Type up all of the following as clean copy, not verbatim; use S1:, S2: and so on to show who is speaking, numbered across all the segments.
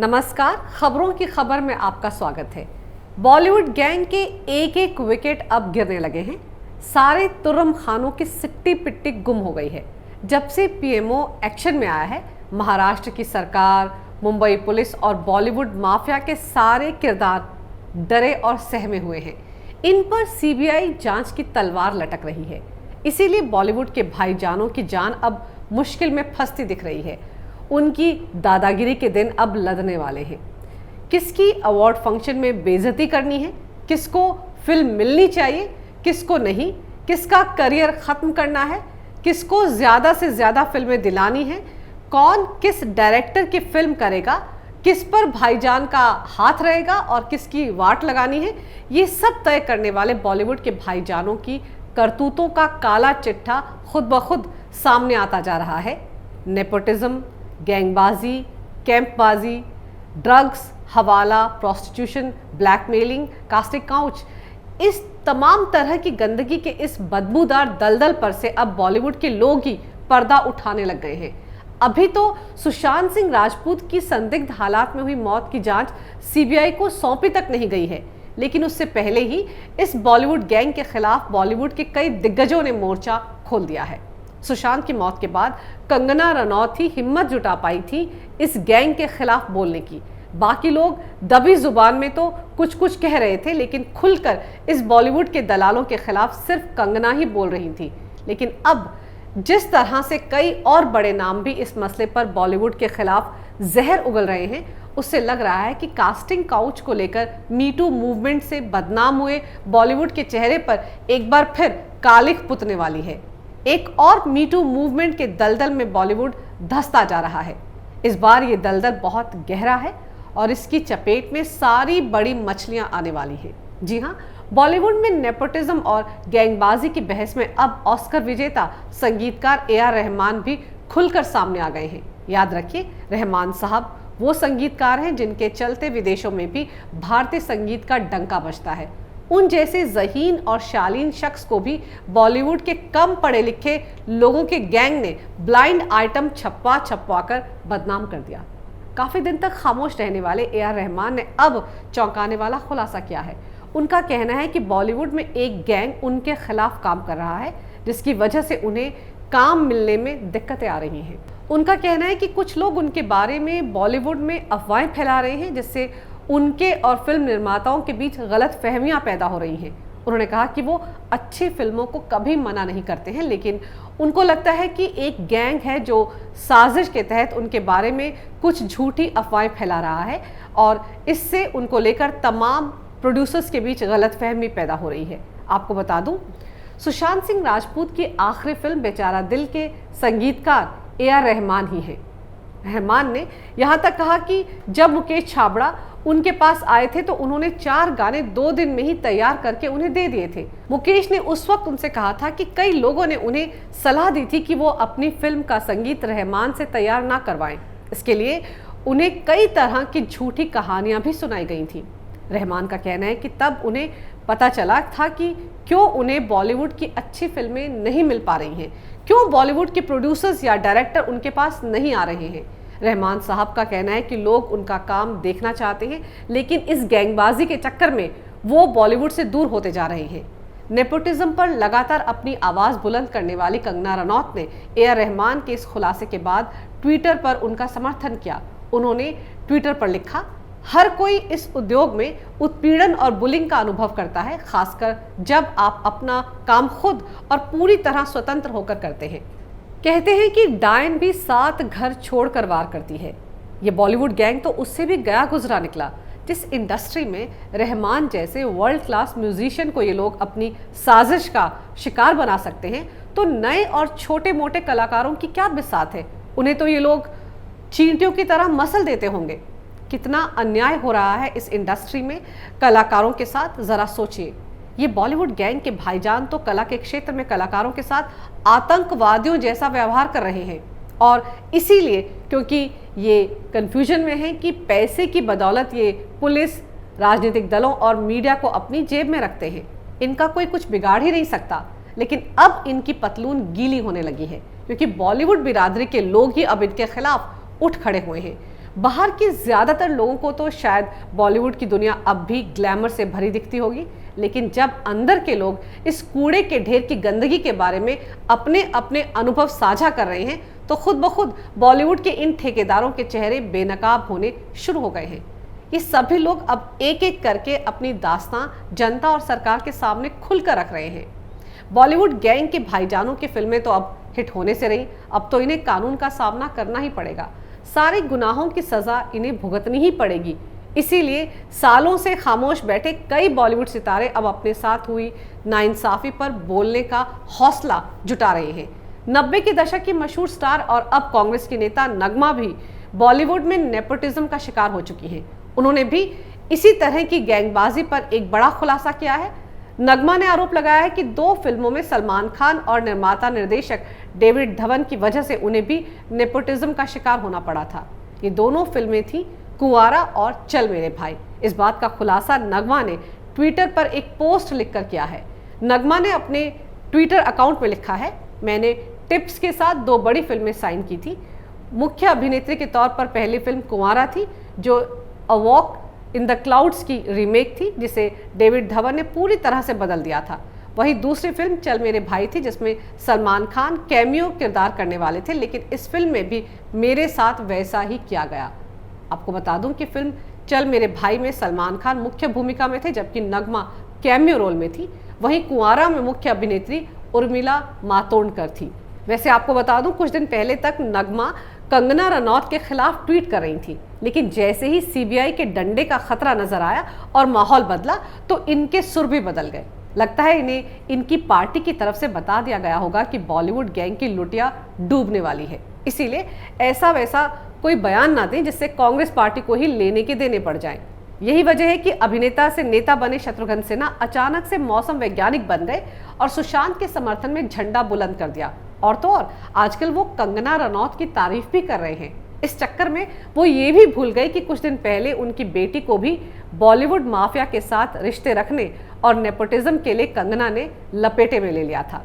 S1: नमस्कार, खबरों की खबर में आपका स्वागत है। बॉलीवुड गैंग के एक एक विकेट अब गिरने लगे हैं। सारे तुर्रम खानों की सिट्टी पिट्टी गुम हो गई है। जब से पीएमओ एक्शन में आया है, महाराष्ट्र की सरकार, मुंबई पुलिस और बॉलीवुड माफिया के सारे किरदार डरे और सहमे हुए हैं। इन पर सीबीआई जांच की तलवार लटक रही है। इसीलिए बॉलीवुड के भाईजानों की जान अब मुश्किल में फंसती दिख रही है। उनकी दादागिरी के दिन अब लदने वाले हैं। किसकी अवार्ड फंक्शन में बेइज्जती करनी है, किसको फिल्म मिलनी चाहिए, किसको नहीं, किसका करियर खत्म करना है, किसको ज्यादा से ज्यादा फिल्में दिलानी है, कौन किस डायरेक्टर की फिल्म करेगा, किस पर भाईजान का हाथ रहेगा और किसकी वाट लगानी है, ये सब तय करने वाले बॉलीवुड के भाईजानों की करतूतों का काला चिट्ठा खुद ब खुद सामने आता जा रहा है। नेपोटिज्म, गैंगबाजी, कैंपबाजी, ड्रग्स, हवाला, प्रोस्टिट्यूशन, ब्लैकमेलिंग, कास्टिंग काउच, इस तमाम तरह की गंदगी के इस बदबूदार दलदल पर से अब बॉलीवुड के लोग ही पर्दा उठाने लग गए हैं। अभी तो सुशांत सिंह राजपूत की संदिग्ध हालात में हुई मौत की जांच सीबीआई को सौंपी तक नहीं गई है, लेकिन उससे पहले ही इस बॉलीवुड गैंग के खिलाफ बॉलीवुड के कई दिग्गजों ने मोर्चा खोल दिया है। सुशांत की मौत के बाद कंगना रनौत ही हिम्मत जुटा पाई थी इस गैंग के खिलाफ बोलने की। बाकी लोग दबी जुबान में तो कुछ कुछ कह रहे थे, लेकिन खुलकर इस बॉलीवुड के दलालों के खिलाफ सिर्फ कंगना ही बोल रही थी। लेकिन अब जिस तरह से कई और बड़े नाम भी इस मसले पर बॉलीवुड के खिलाफ जहर उगल रहे हैं, उससे लग रहा है कि कास्टिंग काउच को लेकर मीटू मूवमेंट से बदनाम हुए बॉलीवुड के चेहरे पर एक बार फिर कालिख पुतने वाली है। एक और मीटू मूवमेंट के दलदल में बॉलीवुड धंसता जा रहा है। इस बार ये दलदल बहुत गहरा है और इसकी चपेट में सारी बड़ी मछलियां आने वाली हैं। जी हाँ, बॉलीवुड में नेपोटिज्म और गैंगबाजी की बहस में अब ऑस्कर विजेता संगीतकार ए.आर. रहमान भी खुलकर सामने आ गए हैं। याद रखिए, रहमान साहब वो संगीतकार हैं जिनके चलते विदेशों में भी भारतीय संगीत का डंका बजता है। उन जैसे ज़हीन और शालीन शख्स को भी बॉलीवुड के कम पढ़े लिखे लोगों के गैंग ने ब्लाइंड आइटम छपवा कर बदनाम कर दिया। काफ़ी दिन तक खामोश रहने वाले ए.आर. रहमान ने अब चौंकाने वाला खुलासा किया है। उनका कहना है कि बॉलीवुड में एक गैंग उनके खिलाफ काम कर रहा है, जिसकी वजह से उन्हें काम मिलने में दिक्कतें आ रही हैं। उनका कहना है कि कुछ लोग उनके बारे में बॉलीवुड में अफवाहें फैला रहे हैं, जिससे उनके और फिल्म निर्माताओं के बीच गलत फहमियां पैदा हो रही हैं। उन्होंने कहा कि वो अच्छी फिल्मों को कभी मना नहीं करते हैं, लेकिन उनको लगता है कि एक गैंग है जो साजिश के तहत उनके बारे में कुछ झूठी अफवाहें फैला रहा है और इससे उनको लेकर तमाम प्रोड्यूसर्स के बीच गलतफहमी पैदा हो रही है। आपको बता दूं, सुशांत सिंह राजपूत की आखिरी फिल्म बेचारा दिल के संगीतकार ए.आर. रहमान ही हैं। रहमान ने यहाँ तक कहा कि जब मुकेश छाबड़ा उनके पास आए थे तो उन्होंने 4 गाने 2 दिन में ही तैयार करके उन्हें दे दिए थे। मुकेश ने उस वक्त उनसे कहा था कि कई लोगों ने उन्हें सलाह दी थी कि वो अपनी फिल्म का संगीत रहमान से तैयार ना करवाएं। इसके लिए उन्हें कई तरह की झूठी कहानियां भी सुनाई गई थी। रहमान का कहना है कि तब उन्हें पता चला था कि क्यों उन्हें बॉलीवुड की अच्छी फिल्में नहीं मिल पा रही हैं, क्यों बॉलीवुड के प्रोड्यूसर्स या डायरेक्टर उनके पास नहीं आ रहे हैं। रहमान साहब का कहना है कि लोग उनका काम देखना चाहते हैं, लेकिन इस गैंगबाजी के चक्कर में वो बॉलीवुड से दूर होते जा रहे हैं। नेपोटिज्म पर लगातार अपनी आवाज़ बुलंद करने वाली कंगना रनौत ने ए.आर. रहमान के इस खुलासे के बाद ट्विटर पर उनका समर्थन किया। उन्होंने ट्विटर पर लिखा, हर कोई इस उद्योग में उत्पीड़न और बुलिंग का अनुभव करता है, खासकर जब आप अपना काम खुद और पूरी तरह स्वतंत्र होकर करते हैं। कहते हैं कि डायन भी 7 घर छोड़कर वार करती है। ये बॉलीवुड गैंग तो उससे भी गया गुजरा निकला। जिस इंडस्ट्री में रहमान जैसे वर्ल्ड क्लास म्यूजिशियन को ये लोग अपनी साजिश का शिकार बना सकते हैं, तो नए और छोटे मोटे कलाकारों की क्या बिसात है। उन्हें तो ये लोग चींटियों की तरह मसल देते होंगे। कितना अन्याय हो रहा है इस इंडस्ट्री में कलाकारों के साथ, जरा सोचिए। ये बॉलीवुड गैंग के भाईजान तो कला के क्षेत्र में कलाकारों के साथ आतंकवादियों जैसा व्यवहार कर रहे हैं, और इसीलिए क्योंकि ये कंफ्यूजन में है कि पैसे की बदौलत ये पुलिस, राजनीतिक दलों और मीडिया को अपनी जेब में रखते हैं। इनका कोई कुछ बिगाड़ ही नहीं सकता। लेकिन अब इनकी पतलून गीली होने लगी है, क्योंकि बॉलीवुड बिरादरी के लोग ही अब इनके खिलाफ उठ खड़े हुए हैं। बाहर के ज़्यादातर लोगों को तो शायद बॉलीवुड की दुनिया अब भी ग्लैमर से भरी दिखती होगी, लेकिन जब अंदर के लोग इस कूड़े के ढेर की गंदगी के बारे में अपने अपने अनुभव साझा कर रहे हैं तो खुद ब खुद बॉलीवुड के इन ठेकेदारों के चेहरे बेनकाब होने शुरू हो गए हैं। ये सभी लोग अब एक एक करके अपनी दास्तां जनता और सरकार के सामने खुलकर रख रहे हैं। बॉलीवुड गैंग के भाईजानों की फिल्में तो अब हिट होने से रही, अब तो इन्हें कानून का सामना करना ही पड़ेगा। सारे गुनाहों की सजा इन्हें भुगतनी ही पड़ेगी। इसीलिए सालों से खामोश बैठे कई बॉलीवुड सितारे अब अपने साथ हुई नाइंसाफी पर बोलने का हौसला जुटा रहे हैं। 90 के दशक की मशहूर स्टार और अब कांग्रेस की नेता नगमा भी बॉलीवुड में नेपोटिज्म का शिकार हो चुकी हैं। उन्होंने भी इसी तरह की गैंगबाजी पर एक बड़ा खुलासा किया है। नगमा ने आरोप लगाया है कि 2 फिल्मों में सलमान खान और निर्माता निर्देशक डेविड धवन की वजह से उन्हें भी नेपोटिज्म का शिकार होना पड़ा था। ये दोनों फिल्में थी कुंवारा और चल मेरे भाई। इस बात का खुलासा नगमा ने ट्विटर पर एक पोस्ट लिखकर किया है। नगमा ने अपने ट्विटर अकाउंट में लिखा है, मैंने टिप्स के साथ 2 बड़ी फिल्में साइन की थी। मुख्य अभिनेत्री के तौर पर पहली फिल्म कुंवारा थी जो a walk in the clouds की रीमेक थी, जिसे डेविड धवन ने पूरी तरह से बदल दिया था। वहीं दूसरी फिल्म चल मेरे भाई थी जिसमें सलमान खान कैमियो किरदार करने वाले थे, लेकिन इस फिल्म में भी मेरे साथ वैसा ही किया गया। आपको बता दूं कि फिल्म चल मेरे भाई में सलमान खान मुख्य भूमिका में थे जबकि नगमा कैमियो रोल में थी। वहीं कुंवारा में मुख्य अभिनेत्री उर्मिला मातोंडकर थी। वैसे आपको बता दूं कुछ दिन पहले तक नगमा कंगना रनौत के खिलाफ ट्वीट कर रही थी, लेकिन जैसे ही सीबीआई के डंडे का खतरा नजर आया और माहौल बदला तो इनके सुर भी बदल गए। लगता है इन्हें इनकी पार्टी की तरफ से बता दिया गया होगा कि बॉलीवुड गैंग की लुटिया डूबने वाली है, इसीलिए ऐसा वैसा कोई बयान ना दें जिससे कांग्रेस पार्टी को ही लेने के देने पड़ जाएं। यही वजह है कि अभिनेता से नेता बने शत्रुघ्न सिन्हा अचानक से मौसम वैज्ञानिक बन गए और सुशांत के समर्थन में झंडा बुलंद कर दिया। और तो और आजकल वो कंगना रनौत की तारीफ भी कर रहे हैं। इस चक्कर में वो ये भी भूल गए कि कुछ दिन पहले उनकी बेटी को भी बॉलीवुड माफिया के साथ रिश्ते रखने और नेपोटिज्म के लिए कंगना ने लपेटे में ले लिया था।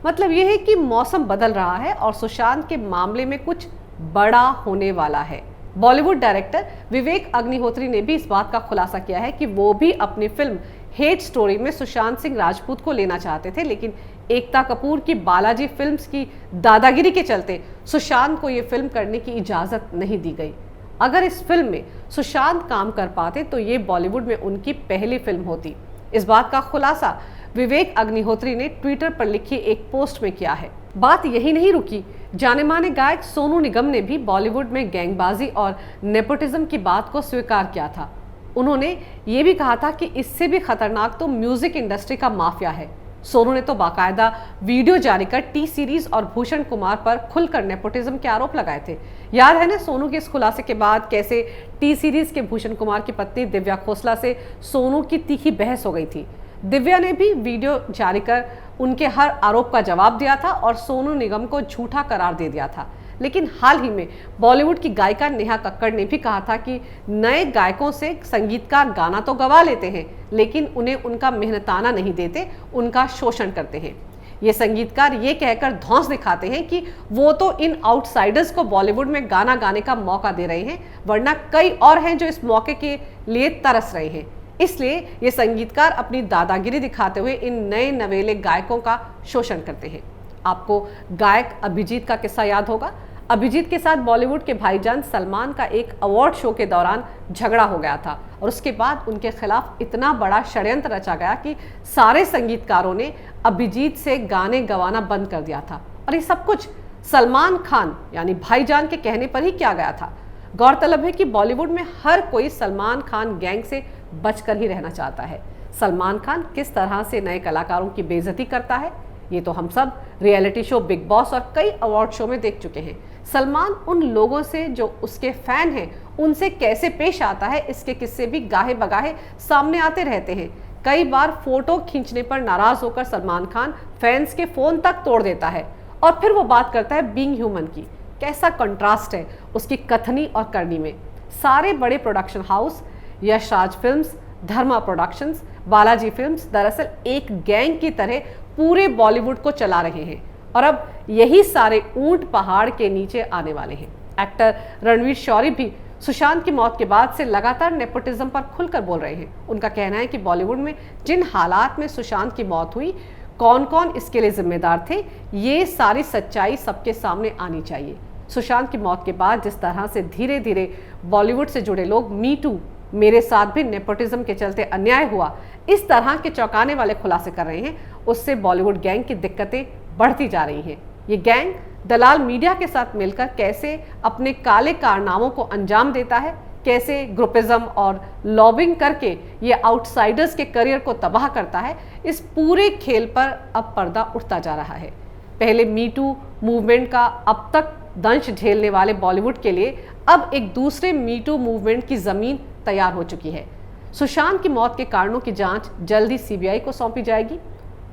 S1: मतलब ये है कि मौसम बदल रहा है और सुशांत के मामले में कुछ बड़ा होने वाला है। बॉलीवुड डायरेक्टर विवेक अग्निहोत्री ने भी इस बात का खुलासा किया है कि वो भी अपनी फिल्म हेट स्टोरी में सुशांत सिंह राजपूत को लेना चाहते थे, लेकिन एकता कपूर की बालाजी फिल्म्स की दादागिरी के चलते सुशांत को ये फिल्म करने की इजाज़त नहीं दी गई। अगर इस फिल्म में सुशांत काम कर पाते तो ये बॉलीवुड में उनकी पहली फिल्म होती। इस बात का खुलासा विवेक अग्निहोत्री ने ट्विटर पर लिखी एक पोस्ट में किया है। बात यही नहीं रुकी, जाने माने गायक सोनू निगम ने भी बॉलीवुड में गैंगबाजी और नेपोटिज्म की बात को स्वीकार किया था। उन्होंने ये भी कहा था कि इससे भी खतरनाक तो म्यूजिक इंडस्ट्री का माफिया है। सोनू ने तो बाकायदा वीडियो जारी कर टी सीरीज और भूषण कुमार पर खुलकर नेपोटिज्म के आरोप लगाए थे। याद है ना सोनू के इस खुलासे के बाद कैसे टी सीरीज के भूषण कुमार की पत्नी दिव्या खोसला से सोनू की तीखी बहस हो गई थी। दिव्या ने भी वीडियो जारी कर उनके हर आरोप का जवाब दिया था और सोनू निगम को झूठा करार दे दिया था। लेकिन हाल ही में बॉलीवुड की गायिका नेहा कक्कड़ ने भी कहा था कि नए गायकों से संगीतकार गाना तो गवा लेते हैं, लेकिन उन्हें उनका मेहनताना नहीं देते, उनका शोषण करते हैं। ये संगीतकार ये कहकर धौंस दिखाते हैं कि वो तो इन आउटसाइडर्स को बॉलीवुड में गाना गाने का मौका दे रहे हैं, वरना कई और हैं जो इस मौके के लिए तरस रहे हैं। इसलिए ये संगीतकार अपनी दादागिरी दिखाते हुए इन नए नवेले गायकों का शोषण करते हैं। आपको गायक अभिजीत का किस्सा याद होगा। अभिजीत के साथ बॉलीवुड के भाईजान सलमान का एक अवार्ड शो के दौरान झगड़ा हो गया था और उसके बाद उनके खिलाफ इतना बड़ा षड्यंत्र रचा गया कि सारे संगीतकारों ने अभिजीत से गाने गवाना बंद कर दिया था। और ये सब कुछ सलमान खान यानी भाईजान के कहने पर ही किया गया था। गौरतलब है कि बॉलीवुड में हर कोई सलमान खान गैंग से बचकर ही रहना चाहता है। सलमान खान किस तरह से नए कलाकारों की बेइज्जती करता है ये तो हम सब रियलिटी शो बिग बॉस और कई अवार्ड शो में देख चुके हैं। सलमान उन लोगों से जो उसके फैन हैं उनसे कैसे पेश आता है इसके किस्से भी गाहे बगाहे सामने आते रहते हैं। कई बार फोटो खींचने पर नाराज होकर सलमान खान फैंस के फोन तक तोड़ देता है और फिर वो बात करता है बीइंग ह्यूमन की। कैसा कंट्रास्ट है उसकी कथनी और करनी में। सारे बड़े प्रोडक्शन हाउस यशराज फिल्म्स, धर्मा प्रोडक्शंस, बालाजी फिल्म्स दरअसल एक गैंग की तरह पूरे बॉलीवुड को चला रहे हैं और अब यही सारे ऊंट पहाड़ के नीचे आने वाले हैं। एक्टर रणवीर शौरी भी सुशांत की मौत के बाद से लगातार नेपोटिज्म पर खुलकर बोल रहे हैं। उनका कहना है कि बॉलीवुड में जिन हालात में सुशांत की मौत हुई, कौन कौन इसके लिए जिम्मेदार थे, ये सारी सच्चाई सबके सामने आनी चाहिए। सुशांत की मौत के बाद जिस तरह से धीरे धीरे बॉलीवुड से जुड़े लोग मी टू, मेरे साथ भी नेपोटिज्म के चलते अन्याय हुआ, इस तरह के चौंकाने वाले खुलासे कर रहे हैं, उससे बॉलीवुड गैंग की दिक्कतें बढ़ती जा रही हैं। ये गैंग दलाल मीडिया के साथ मिलकर कैसे अपने काले कारनामों को अंजाम देता है, कैसे ग्रुपिज्म और लॉबिंग करके ये आउटसाइडर्स के करियर को तबाह करता है, इस पूरे खेल पर अब पर्दा उठता जा रहा है। पहले मी टू मूवमेंट का अब तक दंश झेलने वाले बॉलीवुड के लिए अब एक दूसरे मी टू मूवमेंट की जमीन तैयार हो चुकी है। सुशांत की मौत के कारणों की जांच जल्द ही सीबीआई को सौंपी जाएगी।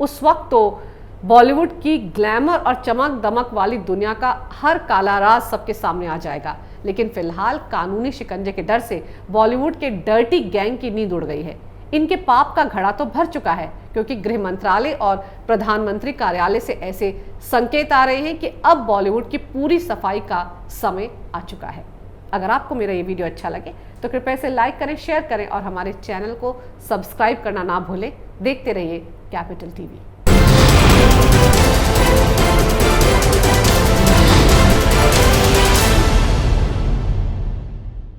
S1: उस वक्त तो बॉलीवुड की ग्लैमर और चमक दमक वाली दुनिया का हर काला राज सबके सामने आ जाएगा। लेकिन फिलहाल कानूनी शिकंजे के डर से बॉलीवुड के डर्टी गैंग की नींद उड़ गई है। इनके पाप का घड़ा तो भर चुका है, क्योंकि गृह मंत्रालय और प्रधानमंत्री कार्यालय से ऐसे संकेत आ रहे हैं कि अब बॉलीवुड की पूरी सफाई का समय आ चुका है। अगर आपको मेरा ये वीडियो अच्छा लगे तो कृपया इसे लाइक करें, शेयर करें और हमारे चैनल को सब्सक्राइब करना ना भूलें। देखते रहिए कैपिटल टीवी।